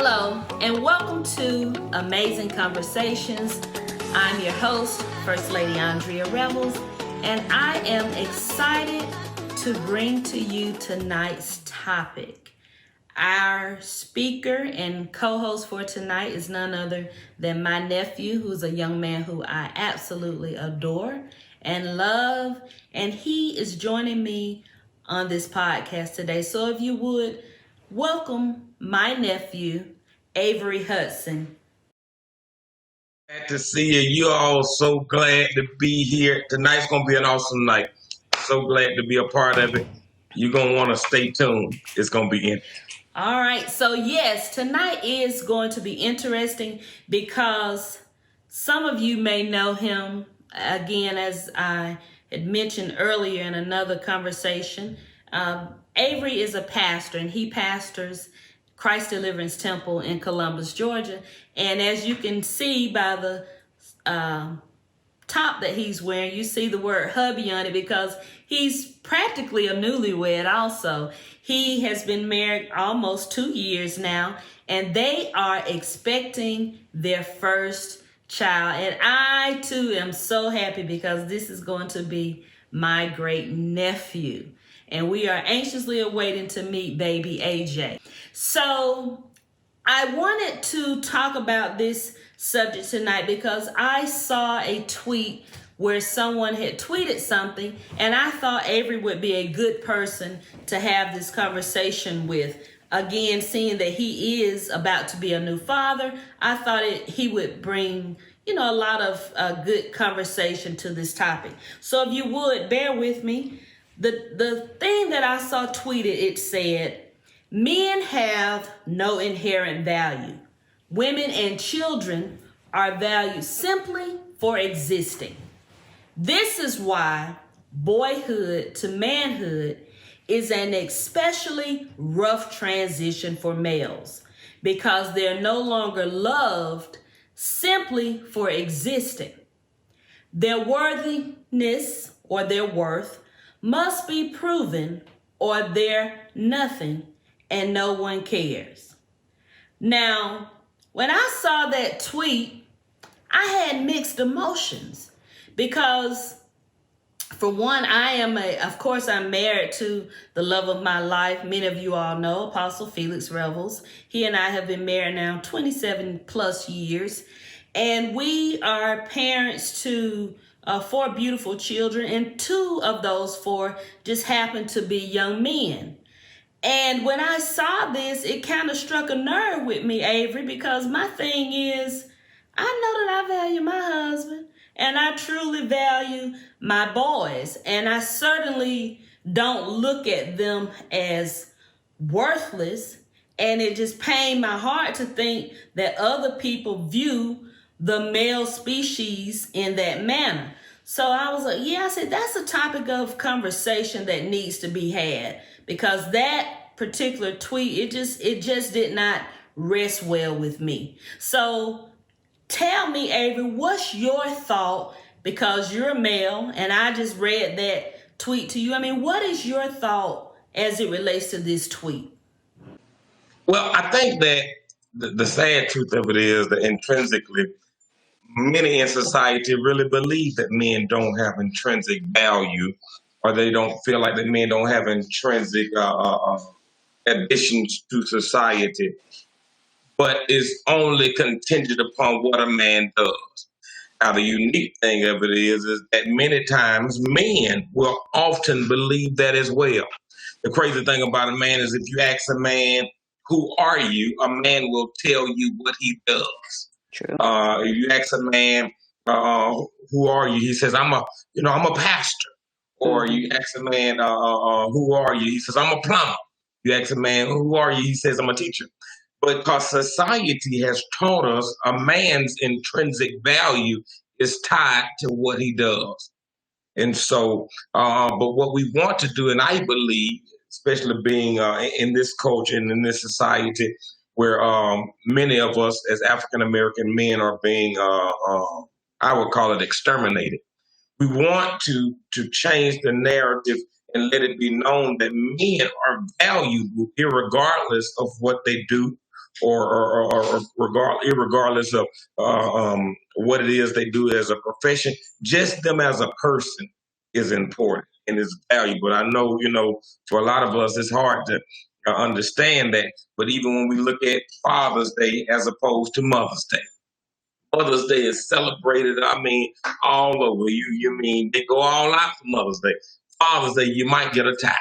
Hello, and welcome to Amazing Conversations. I'm your host, First Lady Andrea Revels, and I am excited to bring to you tonight's topic. Our speaker and co-host for tonight is none other than my nephew, who's a young man who I absolutely adore and love, and he is joining me on this podcast today. So if you would, welcome my nephew, Avery Hudson. Glad to see you. You all so glad to be here. Tonight's going to be an awesome night. So glad to be a part of it. You're going to want to stay tuned. It's going to be interesting. All right. So yes, tonight is going to be interesting because some of you may know him, again, as I had mentioned earlier in another conversation. Avery is a pastor, and he pastors Christ Deliverance Temple in Columbus, Georgia. And as you can see by the top that he's wearing, you see the word hubby on it because he's practically a newlywed also. He has been married almost 2 years now, and they are expecting their first child. And I too am so happy because this is going to be my great nephew. And we are anxiously awaiting to meet baby AJ. So I wanted to talk about this subject tonight because I saw a tweet where someone had tweeted something, and I thought Avery would be a good person to have this conversation with. Again, seeing that he is about to be a new father, I thought he would bring, a lot of good conversation to this topic. So if you would, bear with me. The thing that I saw tweeted, it said, men have no inherent value. Women and children are valued simply for existing. This is why boyhood to manhood is an especially rough transition for males because they're no longer loved simply for existing. Their worthiness or their worth must be proven or they're nothing and no one cares. Now, when I saw that tweet, I had mixed emotions because for one, I'm married to the love of my life. Many of you all know Apostle Felix Revels. He and I have been married now 27 plus years, and we are parents to 4 beautiful children, and 2 of those 4 just happen to be young men. And when I saw this, it kind of struck a nerve with me, Avery, because my thing is, I know that I value my husband, and I truly value my boys, and I certainly don't look at them as worthless, and it just pained my heart to think that other people view the male species in that manner. So I was like, I said, that's a topic of conversation that needs to be had because that particular tweet, it just did not rest well with me. So tell me, Avery, what's your thought? Because you're a male and I just read that tweet to you. I mean, what is your thought as it relates to this tweet? Well, I think that the sad truth of it is that intrinsically, many in society really believe that men don't have intrinsic value, or they don't feel like that men don't have intrinsic additions to society, but it's only contingent upon what a man does. Now, the unique thing of it is that many times men will often believe that as well. The crazy thing about a man is if you ask a man, who are you? A man will tell you what he does. True. If you ask a man, who are you? He says, I'm a pastor. Or you ask a man, who are you? He says, I'm a plumber. You ask a man, who are you? He says, I'm a teacher. But because society has taught us a man's intrinsic value is tied to what he does. And so, but what we want to do, and I believe, especially being in this culture and in this society, where many of us as African-American men are being, I would call it exterminated. We want to change the narrative and let it be known that men are valuable irregardless of what they do irregardless of what it is they do as a profession. Just them as a person is important and is valuable. I know, for a lot of us, it's hard to understand that. But even when we look at Father's Day as opposed to Mother's Day, Mother's Day is celebrated, I mean, all over. You mean they go all out for Mother's Day. Father's Day, you might get a tie.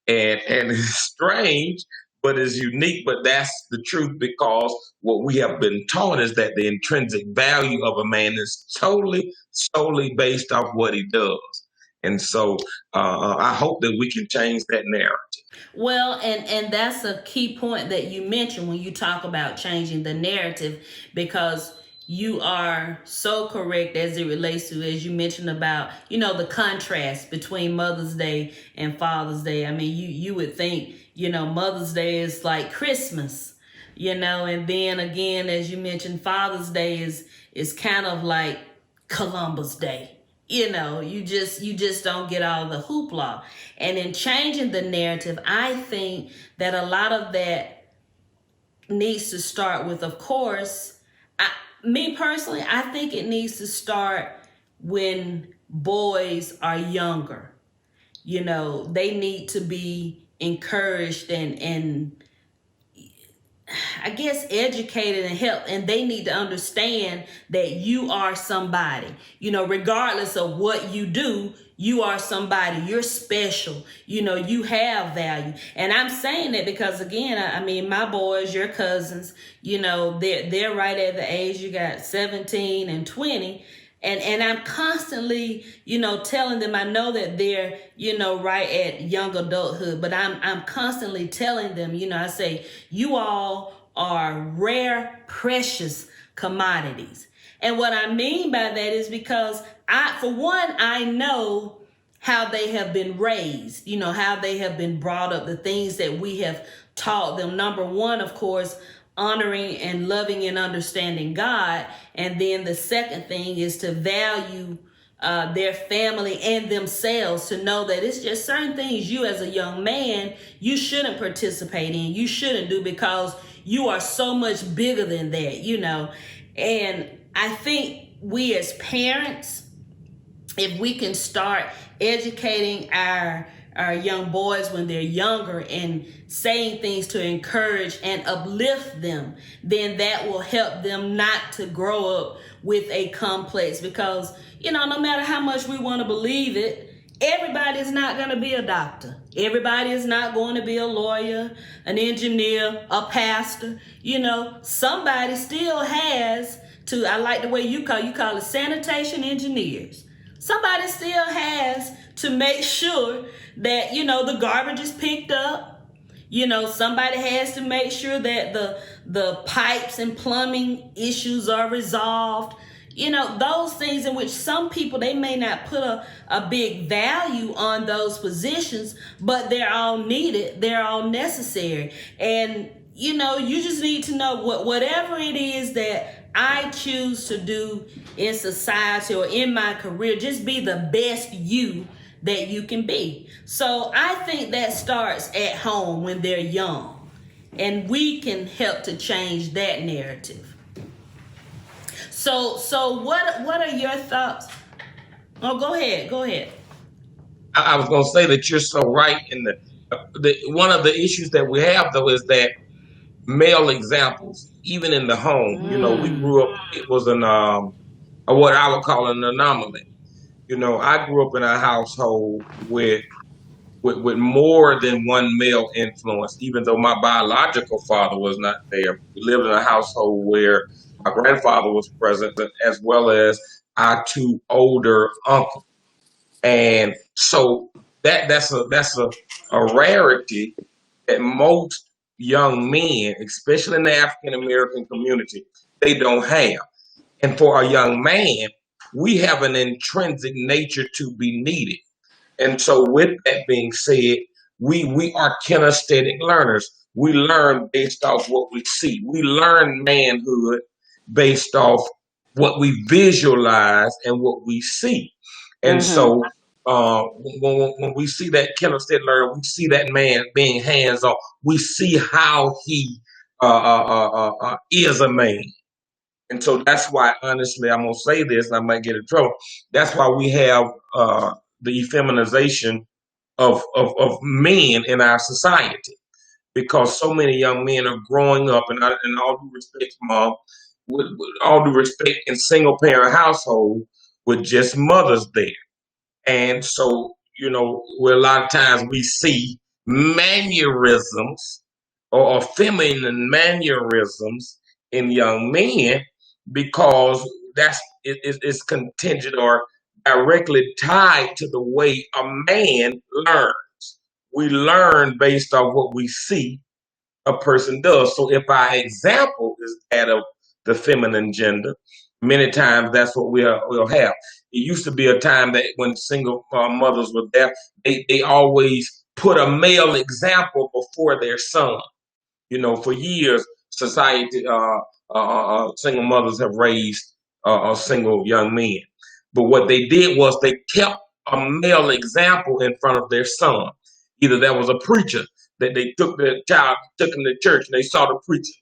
And it's strange, but it's unique. But that's the truth, because what we have been taught is that the intrinsic value of a man is totally, solely based off what he does. And so I hope that we can change that narrative. Well, and that's a key point that you mentioned when you talk about changing the narrative, because you are so correct as it relates to, as you mentioned about, the contrast between Mother's Day and Father's Day. I mean, you would think, Mother's Day is like Christmas, and then again, as you mentioned, Father's Day is kind of like Columbus Day. You just don't get all the hoopla. And in changing the narrative, I think that a lot of that needs to start with, of course, me personally, I think it needs to start when boys are younger. They need to be encouraged and I guess educated and helped, and they need to understand that you are somebody. Regardless of what you do, you are somebody. You're special. You have value. And I'm saying that because, again, I mean, my boys, your cousins, they're right at the age, you got 17 and 20. And I'm constantly, telling them, I know that they're, right at young adulthood, but I'm constantly telling them, I say, you all are rare, precious commodities. And what I mean by that is because for one, I know how they have been raised, how they have been brought up, the things that we have taught them. Number one, of course, honoring and loving and understanding God. And then the second thing is to value their family and themselves, to know that it's just certain things you as a young man, you shouldn't participate in, you shouldn't do, because you are so much bigger than that, And I think we as parents, if we can start educating our young boys when they're younger and saying things to encourage and uplift them, then that will help them not to grow up with a complex. Because, no matter how much we want to believe it, everybody is not going to be a doctor. Everybody is not going to be a lawyer, an engineer, a pastor. Somebody still has to, I like the way you call it sanitation engineers. Somebody still has to make sure that, the garbage is picked up. Somebody has to make sure that the pipes and plumbing issues are resolved. Those things in which some people, they may not put a big value on those positions, but they're all needed. They're all necessary. And, you just need to know whatever it is that I choose to do in society or in my career, just be the best you that you can be. So I think that starts at home when they're young, and we can help to change that narrative. So what are your thoughts? Oh, go ahead. I was going to say that you're so right. In the one of the issues that we have, though, is that male examples, even in the home, we grew up, it was what I would call an anomaly. I grew up in a household with more than one male influence, even though my biological father was not there. We lived in a household where my grandfather was present, as well as our two older uncles. And so that's a rarity that most young men, especially in the African American community, they don't have. And for a young man, we have an intrinsic nature to be needed. And so, with that being said, we are kinesthetic learners. We learn based off what we see. We learn manhood based off what we visualize and what we see. And so, when we see that kinesthetic learner, we see that man being hands on. We see how he is a man. And so that's why, honestly, I'm gonna say this, and I might get in trouble. That's why we have the effeminization of men in our society, because so many young men are growing up, and in all due respect, mom, with all due respect, in single parent household with just mothers there. And so, where a lot of times we see mannerisms or feminine mannerisms in young men, because it's contingent or directly tied to the way a man learns. We learn based on what we see a person does. So if our example is that of the feminine gender, many times that's what we'll have. It used to be a time that when single mothers were there, they always put a male example before their son. For years, society, single mothers have raised single young men. But what they did was they kept a male example in front of their son. Either there was a preacher that they took the child, took him to church, and they saw the preacher.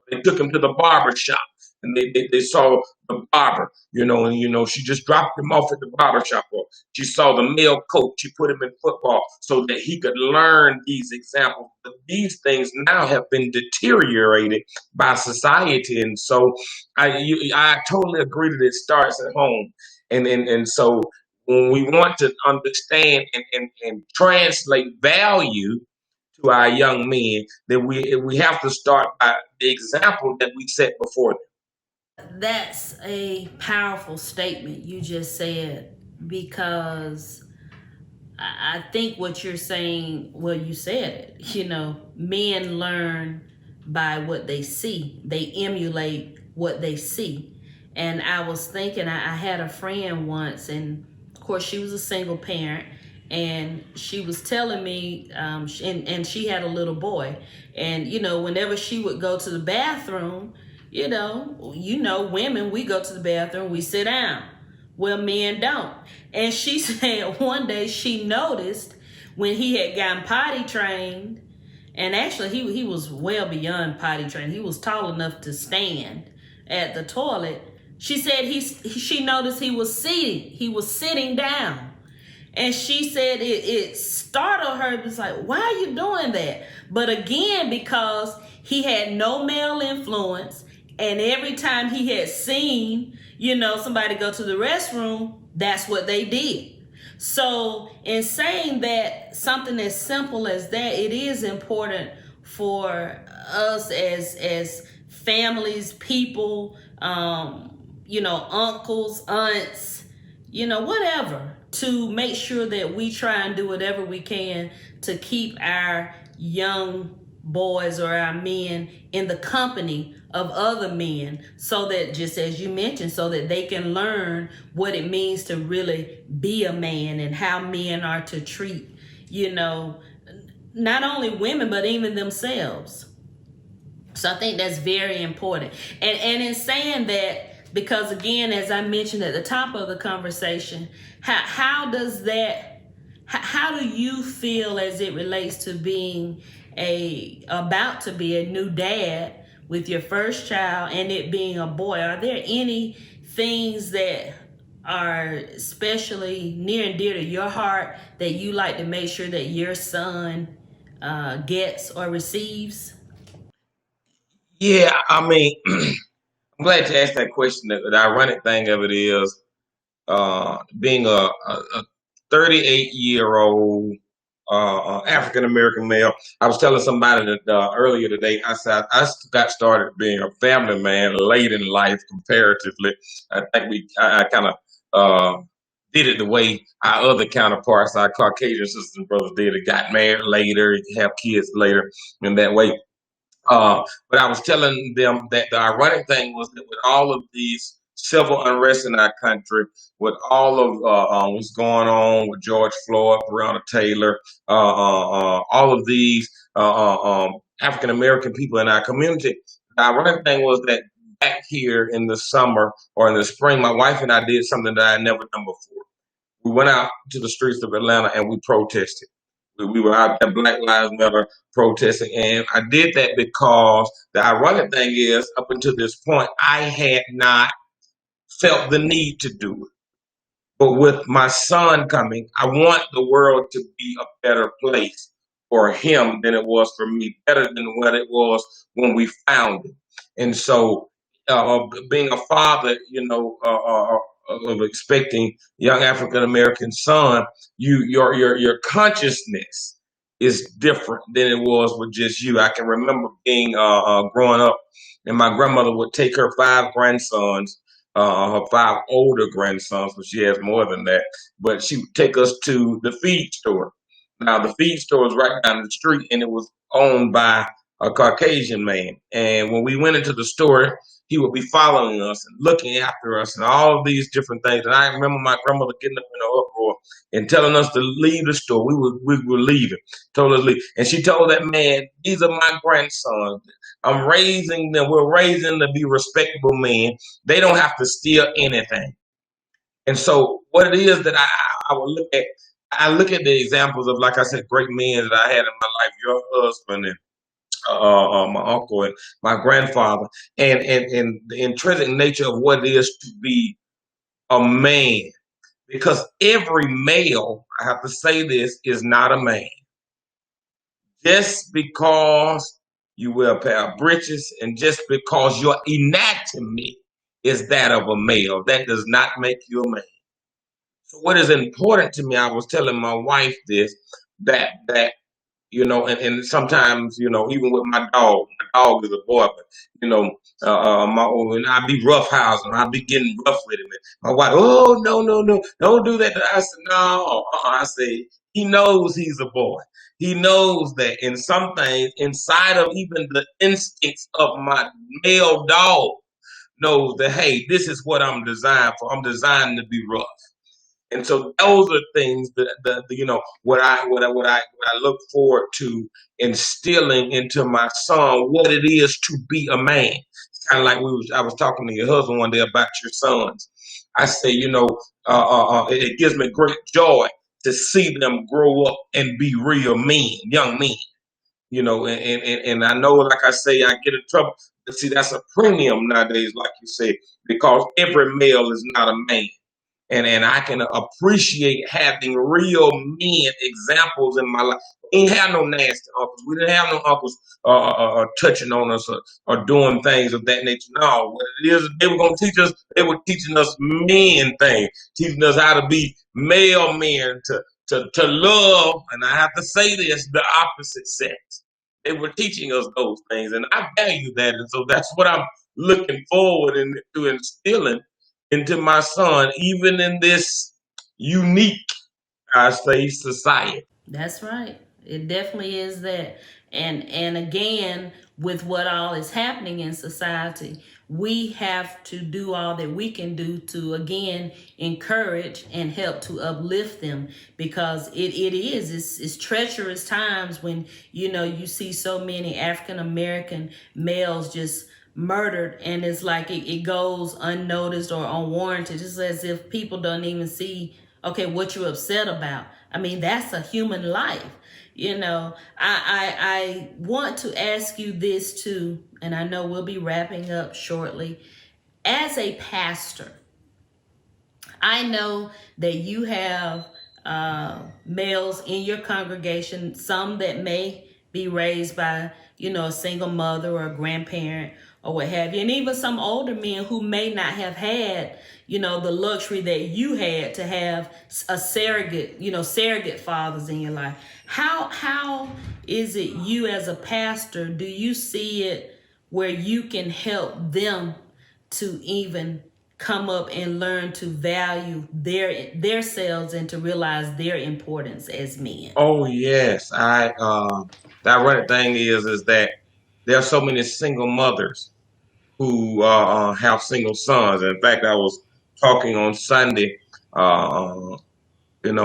They took him to the barber shop, and they saw the barber, and she just dropped him off at the barber shop, or she saw the male coach, she put him in football so that he could learn these examples. But these things now have been deteriorated by society, and so I totally agree that it starts at home, and so when we want to understand and translate value to our young men, then we have to start by the example that we set before them. That's a powerful statement you just said, because I think what you're saying, well, you said it, men learn by what they see, they emulate what they see. And I was thinking, I had a friend once, and of course, she was a single parent, and she was telling me, and she had a little boy, and whenever she would go to the bathroom, women, we go to the bathroom, we sit down. Well, men don't. And she said one day she noticed when he had gotten potty trained, and actually he was well beyond potty trained. He was tall enough to stand at the toilet. She said she noticed he was seating. He was sitting down. And she said it startled her. It was like, why are you doing that? But again, because he had no male influence, and every time he had seen, somebody go to the restroom, that's what they did. So in saying that, something as simple as that, it is important for us as families, people, uncles, aunts, whatever, to make sure that we try and do whatever we can to keep our young boys or our men in the company of other men, so that, just as you mentioned, so that they can learn what it means to really be a man, and how men are to treat, not only women, but even themselves. So I think that's very important. And in saying that, because again, as I mentioned at the top of the conversation, how do you feel as it relates to being about to be a new dad with your first child, and it being a boy? Are there any things that are especially near and dear to your heart that you like to make sure that your son gets or receives? Yeah, I mean, I'm glad you asked that question. The ironic thing of it is, being a 38-year-old African American male. I was telling somebody that earlier today. I said I got started being a family man late in life comparatively. I think I kind of did it the way our other counterparts, our Caucasian sisters and brothers, did it. Got married later, have kids later, in that way. But I was telling them that the ironic thing was that with all of these civil unrest in our country, with all of what's going on with George Floyd, Breonna Taylor, all of these African American people in our community, the ironic thing was that back here in the summer or in the spring, my wife and I did something that I had never done before. We went out to the streets of Atlanta and we protested. We were out there, Black Lives Matter, protesting, and I did that because the ironic thing is, up until this point, I had not felt the need to do it. But with my son coming, I want the world to be a better place for him than it was for me, better than what it was when we found it. And so, being a father, of expecting young African American son, your consciousness is different than it was with just you. I can remember being growing up, and my grandmother would take her five grandsons, her five older grandsons, but she has more than that. But she would take us to the feed store. Now, the feed store was right down the street, and it was owned by a Caucasian man. And when we went into the store, he would be following us and looking after us and all of these different things. And I remember my grandmother getting up in an uproar and telling us to leave the store. We were leaving, told us to leave. And she told that man, "These are my grandsons. I'm raising them. We're raising them to be respectable men. They don't have to steal anything." And so what it is that I would look at, I look at the examples of, like I said, great men that I had in my life, your husband and my uncle and my grandfather, and the intrinsic nature of what it is to be a man. Because every male, I have to say this, is not a man. Just because you wear a pair of breeches and just because your anatomy is that of a male, that does not make you a man. So what is important to me, I was telling my wife this, that and sometimes, even with my dog is a boy, but when I be roughhousing, I be getting rough with him. And my wife, "Oh, no, no, no, don't do that." I said, "No," I say, he knows he's a boy. He knows that in some things, inside of even the instincts of my male dog, knows that, hey, this is what I'm designed for. I'm designed to be rough. And so those are things that what I look forward to instilling into my son what it is to be a man. It's kind of like I was talking to your husband one day about your sons. I say, it gives me great joy to see them grow up and be real men, young men. And I know, like I say, I get in trouble. But see, that's a premium nowadays, like you say, because every male is not a man. And I can appreciate having real men examples in my life. We ain't have no nasty uncles. We didn't have no uncles touching on us or doing things of that nature. No, what it is, they were going to teach us. They were teaching us men things, teaching us how to be male men, to love. And I have to say this: the opposite sex. They were teaching us those things, and I value that. And so that's what I'm looking forward to instilling into my son, even in this unique, I say, society. That's right. It definitely is that. And again, with what all is happening in society, we have to do all that we can do to again encourage and help to uplift them, because it's treacherous times when you see so many African American males just murdered, and it's like it goes unnoticed or unwarranted. It's as if people don't even see, okay, what you're upset about. I mean, that's a human life. I want to ask you this too, and I know we'll be wrapping up shortly. As a pastor, I know that you have males in your congregation, some that may be raised by, a single mother or a grandparent or what have you, and even some older men who may not have had, the luxury that you had to have a surrogate fathers in your life. How is it, you as a pastor, do you see it where you can help them to even come up and learn to value their selves and to realize their importance as men? Oh yes, the ironic thing is that there are so many single mothers who have single sons. In fact, I was talking on Sunday. Uh, in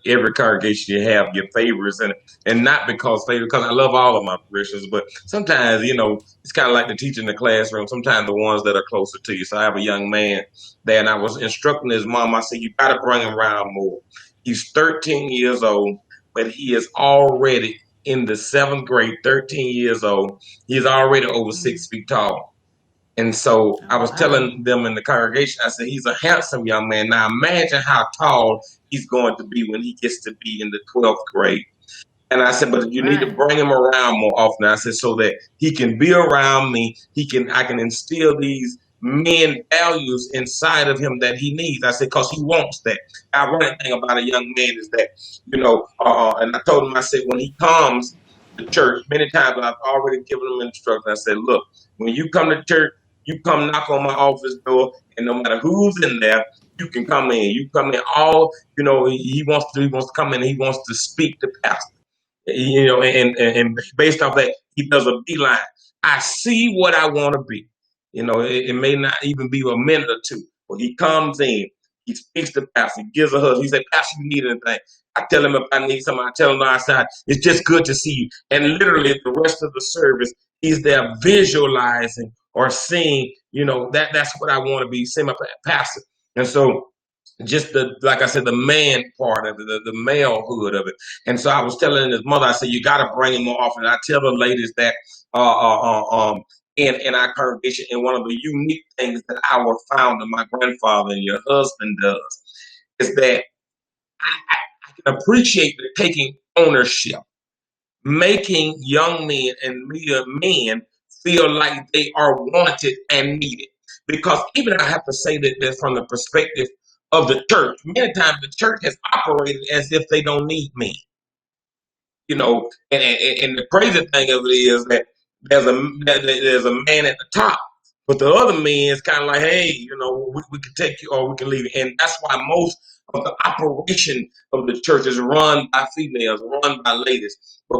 every congregation you have your favorites, and not because I love all of my parishioners, but sometimes it's kind of like the teacher in the classroom. Sometimes the ones that are closer to you. So I have a young man there, and I was instructing his mom. I said, "You got to bring him around more. He's 13 years old. but he is already in the 7th grade, 13 years old. He's already over 6 feet tall. And so I Oh, was wow. telling them in the congregation, I said, he's a handsome young man. Now imagine how tall he's going to be when he gets to be in the 12th grade. And I said, but you need to Right. bring him around more often. I said, so that he can be around me. I can instill these men values inside of him that he needs. I said, because he wants that. Ironic thing about a young man is that, and I told him, I said, when he comes to church, many times I've already given him instructions. I said, look, when you come to church, you come knock on my office door, and no matter who's in there, you can come in. You come in he wants to come in, he wants to speak to pastor. And based off that, he does a beeline. I see what I want to be. It may not even be a minute or two, but he comes in, he speaks to pastor, he gives a hug. He said, Pastor, you need anything? I tell him if I need something, I tell him no, I said, it's just good to see you. And literally the rest of the service, he's there visualizing or seeing, that's what I want to be, seeing my pastor. And so just like I said, the man part of it, the malehood of it. And so I was telling his mother, I said, you got to bring him more often. And I tell the ladies that in our congregation, and one of the unique things that our founder, my grandfather, and your husband does is that I can appreciate the taking ownership, making young men and men feel like they are wanted and needed. Because even I have to say that from the perspective of the church, many times the church has operated as if they don't need me. And the crazy thing of it is that there's a man at the top, but the other man is kind of like, hey, we can take you or we can leave you. And that's why most of the operation of the church is run by females, run by ladies. But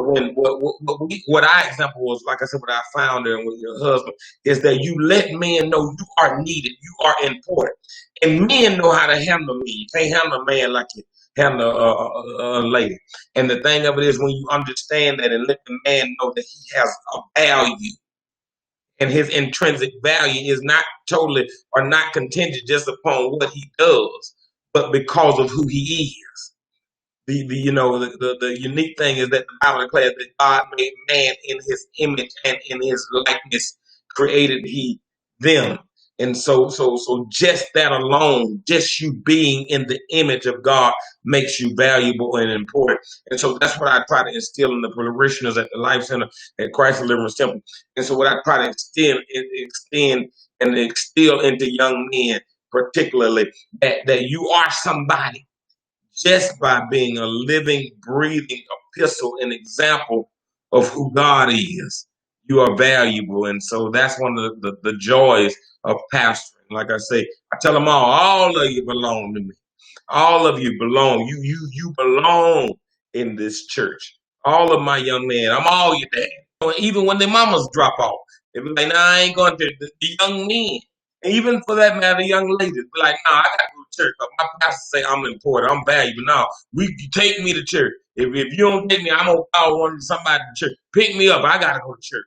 what our example was, like I said, with our founder and with your husband, is that you let men know you are needed, you are important. And men know how to handle me. You can't handle a man like you handle a lady. And the thing of it is, when you understand that and let the man know that he has a value and his intrinsic value is not totally or not contingent just upon what he does, but because of who he is. The unique thing is that the Bible declares that God made man in his image and in his likeness created he them. And so just that alone, just you being in the image of God makes you valuable and important. And so that's what I try to instill in the parishioners at the Life Center at Christ Deliverance Temple. And so what I try to extend and instill into young men, particularly, that you are somebody just by being a living, breathing epistle and example of who God is. You are valuable. And so that's one of the joys of pastoring. Like I say, I tell them all of you belong to me. All of you belong. You belong in this church. All of my young men, I'm all your dad. Even when their mamas drop off, they be like, nah, I ain't going to the young men. And even for that matter, young ladies be like, nah, I got to go to church. But my pastor say I'm important, I'm valuable. Now, you take me to church. If you don't take me, I'm going to call somebody to church. Pick me up. I got to go to church.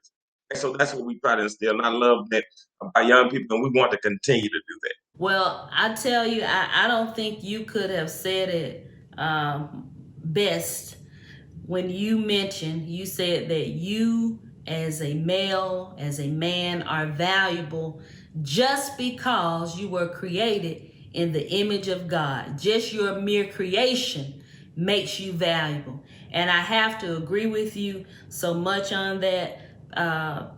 And so that's what we try to instill. And I love that about young people, and we want to continue to do that. Well, I tell you, I don't think you could have said it best when you said that you as a male, as a man, are valuable just because you were created in the image of God. Just your mere creation makes you valuable. And I have to agree with you so much on that,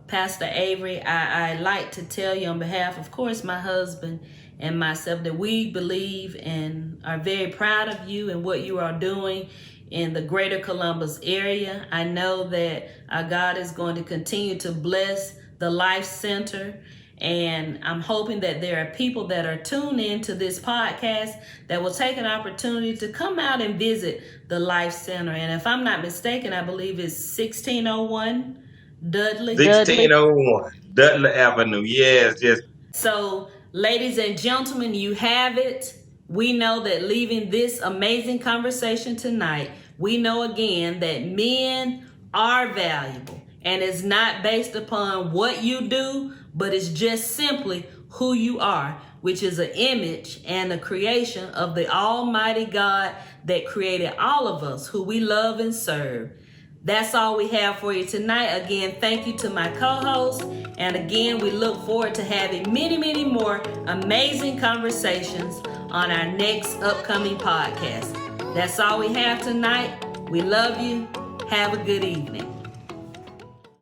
Pastor Avery. I like to tell you on behalf, of course, my husband and myself, that we believe and are very proud of you and what you are doing in the greater Columbus area. I know that God is going to continue to bless the Life Center. And I'm hoping that there are people that are tuned in to this podcast that will take an opportunity to come out and visit the Life Center. And if I'm not mistaken, I believe it's 1601 Dudley. 1601 Dudley Avenue. Yes, yes. So, ladies and gentlemen, you have it. We know that leaving this amazing conversation tonight, we know again that men are valuable, and it's not based upon what you do, but it's just simply who you are. which is an image and a creation of the Almighty God that created all of us, who we love and serve. That's all we have for you tonight. Again, thank you to my co-host. And again, we look forward to having many, many more amazing conversations on our next upcoming podcast. That's all we have tonight. We love you. Have a good evening.